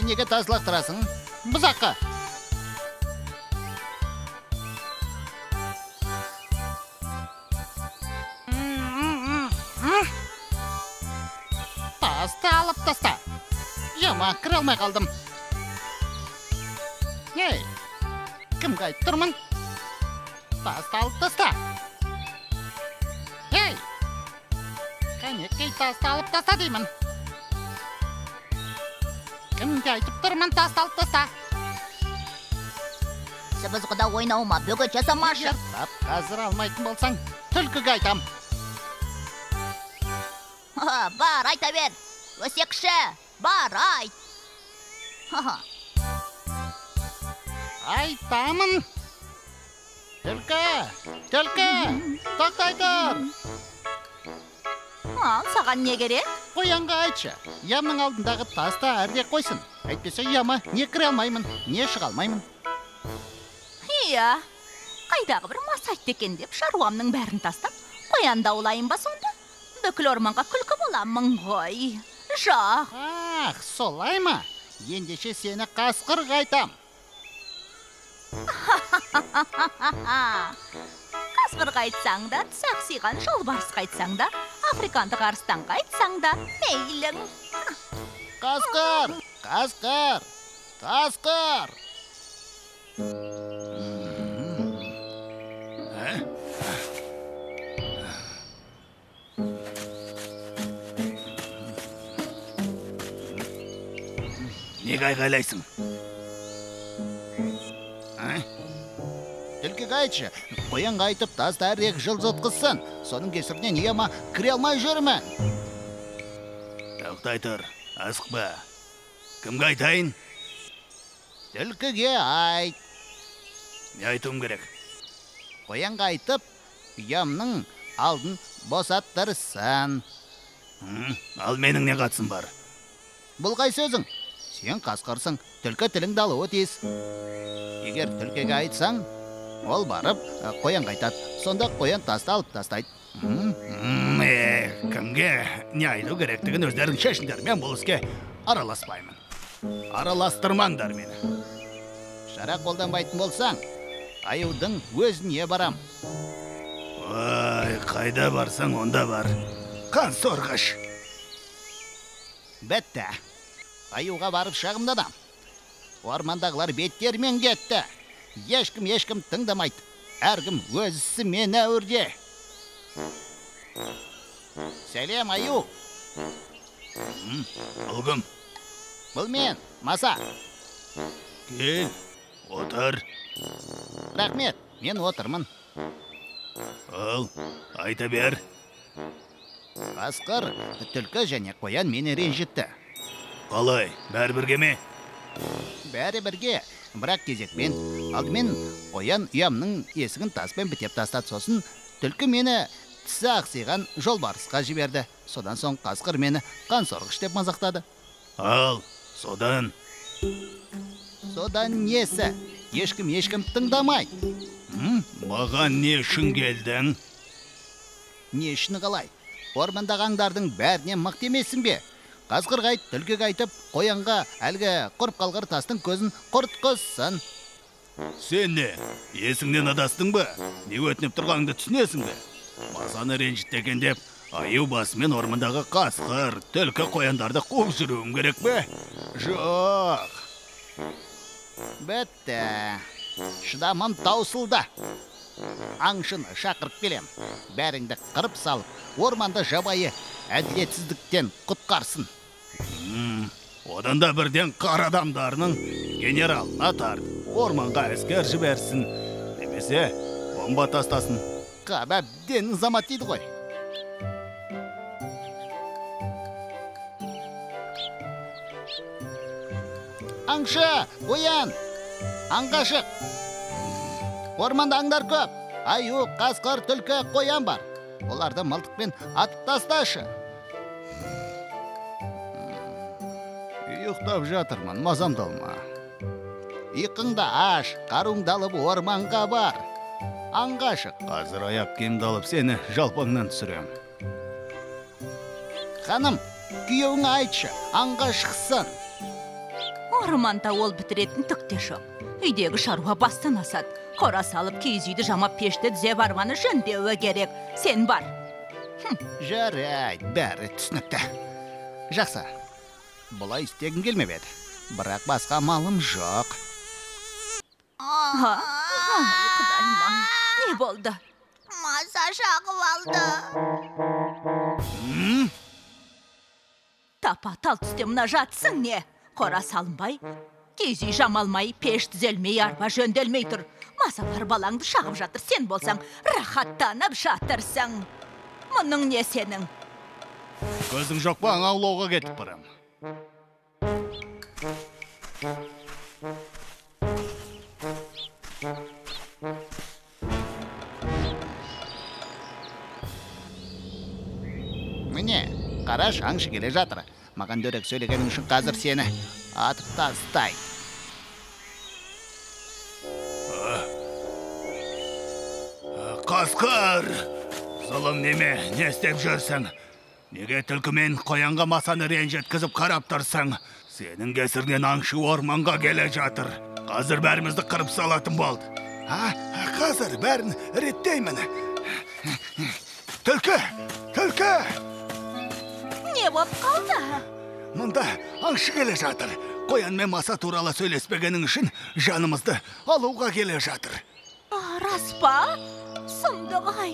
Сен неге тас лақтырасың? Бұзаққа. Тасты алып таста. Яма, кіре алмай қалдым. Ей, кім қайтып тұрмын? Тасты алып таста. Ей, кәнекей тасты алып таста деймін. Кімге айтып тұрмын тасты алып таста? Сібіз құда ойнауыма бөгет жасамашы. Қазір алмайтын болсаң, түлкіге айтам. Бар, айта бер. Өсекші, бар, айт. Айтамын. Түлкі, тоқтай тұр. Саған не керек? Қоянға айтшы, ямның алдындағы тасты әрде қойсын. Әйтпесе яма не кіре алмаймын, не шыға алмаймын. Иә, қайдағы бір мас айтты екен деп шаруамның бәрін тастап, қоянда аулайын ба сонда? Бүкіл орманға күлкі боламын ғой. Жоқ. Солай ма? Ендеше сені қасқырға айтам. Қасқырға айтсаң да, сақсиған жолбарысқа айтсаң да, африкандық арыстанға айтсаң да, мейлің. Қасқыр! Қасқыр! Қасқыр! Неге айғайлайсың? Түлкіге айтшы, қоянға айтып тасты әрірек жылжытқызсын. Соның кесірінен яма кіре алмай жүрмін. Тоқтай тұр, асықпа. Кімге айтайын? Түлкіге айт. Не айтуым керек? Қоянға айтып, ямның алдын босаттырсын. Ал менің не қатысым бар? Бұл қай сөзің? Сен қасқырсың, түлкі тіліңді алуы тиіс. Егер түлкіге айтсаң, ол барып, қоянға айтады. Сонда қоян тасты алып тастайды. Кімге не айту керектігін өздерің шешіңдер. Мен бұл іске араласпаймын. Араластырмаңдар мені. Шара қолданбайтын болсаң, аюдың өзіне барам. Ой, қайда барсаң, онда бар. Қан сорғыш. Бәтті. Аюға барып шағымдадам. Ормандағылар беттермен кетті. Ешкім тыңдамайды. Әркім өзісі мен әурде. Сәлем, аю. Бұл кім? Бұл мен, Маса. Кел, отыр. Рахмет, мен отырмын. Ал, айта бер. Қасқыр, түлкі және қоян мені ренжітті. Қалай, бәрі бірге ме? Бәрі бірге, бірақ кезекпен. Алдымен қоян ұямның есігін таспен бітеп тастады. Сосын түлкі мені тісі ақсиған жолбарысқа жіберді. Содан соң қасқыр мені қан сорғыш деп мазақтады. Ал, содан? Содан несі? Ешкім тыңдамайды. Маған не үшін келдің? Не үшін қалай? Ормандағы аңдардың бәрінен мықты емессің бе? Қасқырға айт, түлкіге айтып, қоянға әлгі құрып қалғыр тастың көзін құртқызсын. Сен не? Есіңнен адастың ба? Не өтініп тұрғаныңды түсінесің бе? Масаны ренжіттеген деп, аю басымен ормандағы қасқыр, түлкі қояндарды қуып жүруім керек бе? Жоқ. Бітті. Шыдамым таусылды. Аңшыны шақырып келем. Бәріңді қырып салып, орманды жабайы әділетсіздіктен құтқарсын. Одан да бірден қар адамдарының генералына тарт, орманға әскер жіберсін. Немесе бомба тастасын. Қабәбден замат дейді ғой. Аңшы, қоян, аңға шық. Орманда аңдар көп. Аю, қасқыр, түлкі, қоян бар. Оларды мылтықпен атып тасташы. Ұйықтап жатырмын, мазамдалма. Иқыңды аш, қаруыңды алып орманға бар. Аңға шық. Қазір аяқ киімді алып сені жалпаңнан түсірем. Ханым, күйеуіңе айтшы, аңға шықсын. Орманда ол бітіретін түкте жоқ. Үйдегі шаруа бастан асады. Қора салып киіз үйді жамап пешті дүзе барманы жөндеуі керек. Сен бар. Жарайды, бәрі түсінікті. Жақсы. Бұлай істегім келмеп еді. Бірақ басқа малым жоқ. Құдайым, не болды? Маса шағып алды. Тапа-тал түсте мұна жатсың не? Қора салынбай, киіз үй жамалмай, пеш түзелмей, арба жөнделмей тұр. Масалар балаңды шағып жатыр, сен болсаң, рахаттанып жатырсың. Мұның не сенің? Көзің жоқ па, аулауға кетіп барам. Міне, қараш, аңшы келе жатыр. Маған дөреq сөйлегенің үшін қазір сені атып тастай. Қасқыр! Зұлым неме, не істеп жүрсің? Неге түлкімен қоянға масаны ренжеткізіп қарап тұрсың? Сенің кесірінен аңшы орманға келе жатыр. Қазір бәрімізді қырып салатын болды. Қазір бәрін реттеймін. Түлкі! Түлкі! Не боп қалды? Мұнда аңшы келе жатыр. Қоян мен маса туралы сөйлеспегенің үшін жанымызды алуға келе жатыр. Рас па? Сұмдық-ай.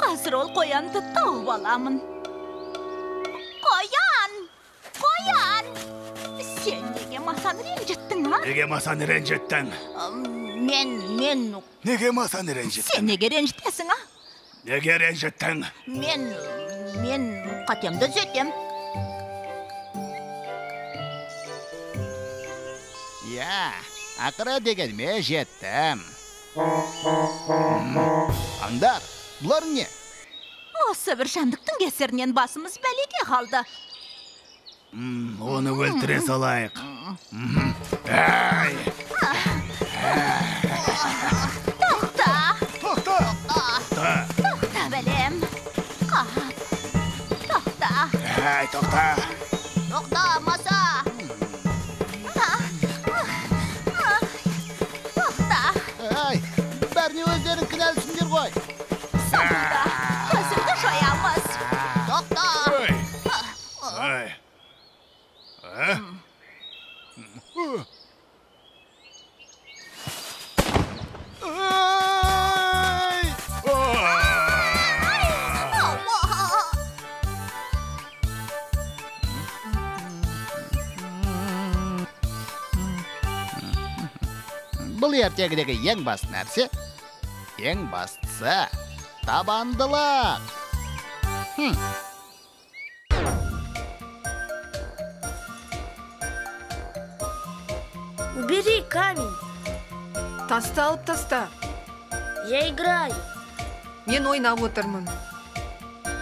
Қазір ол қоянды тауып аламын. Қоян! Қоян! Сен неге масаны ренжеттің, ма? Неге масаны ренжеттің? Мен... Неге масаны ренжеттің? Сен неге ренжітесің, а? Неге ренжеттің? Мен қатемді түзетем. Я, ақыры дегеніме жеттім. Аңдар, бұлар не? Осы бір жандықтың кесірінен басымыз бәлеге қалды. Оны өлтіре салайық. Әй! Тоқта! Тоқта, бәлем. Тоқта! Әй, тоқта! Тоқта, маса! Әй, бәріне өздерін кінәлісіңдер ғой. Сонда, көзіңді жоямыз. Тоқта! Әй! Бұл ертегідегі ең басты нәрсе, ең бастысы табандылық. Убери камень. Таста алып таста. Я играю. Мен ойнап отырмын.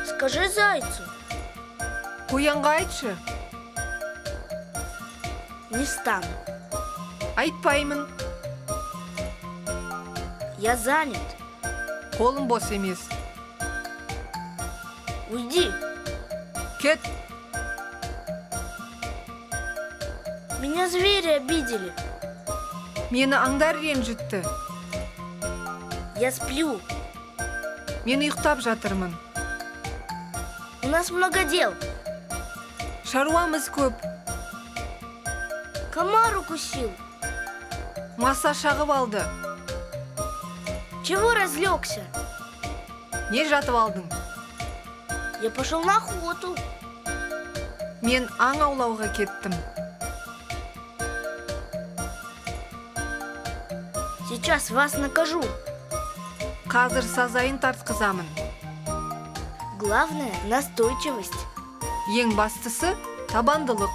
Скажи зайцу. Қоянға айтшы. Не стану. Айтпаймын. Я занят. Қолым бос емес. Уйди. Кет. Меня звери обидели. Мені аңдар ренжітті. Я сплю. Мен ұйықтап жатырмын. У нас много дел. Шаруамыз көп. Комар укусил. Маса шағып алды. Чего разлегся? Не жатып алдың? Я пошел на охоту. Мен аң аулауға кеттім. Сейчас вас накажу. Қазір сазайын тартқызамын. Главное – настойчивость. Ең бастысы табандылық.